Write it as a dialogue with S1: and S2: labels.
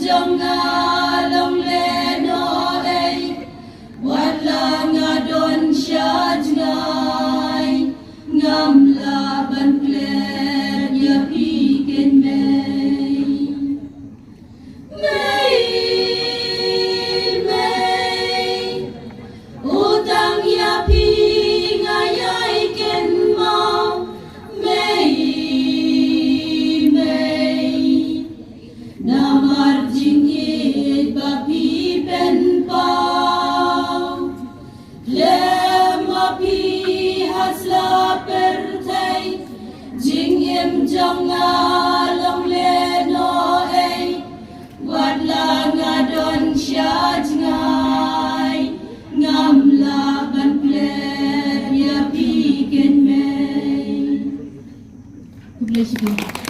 S1: trong long le no ei wat la nga don shaj ngai ngam la ban kler ya pi ken mei mei utang ya pi nga yai ken mau mei namar jingit bapi pen pau lem api hasla pertai jingim jonga long le no ei wat la nga don shaj ngai ngam la ban pler ya pi ken mei. God bless you.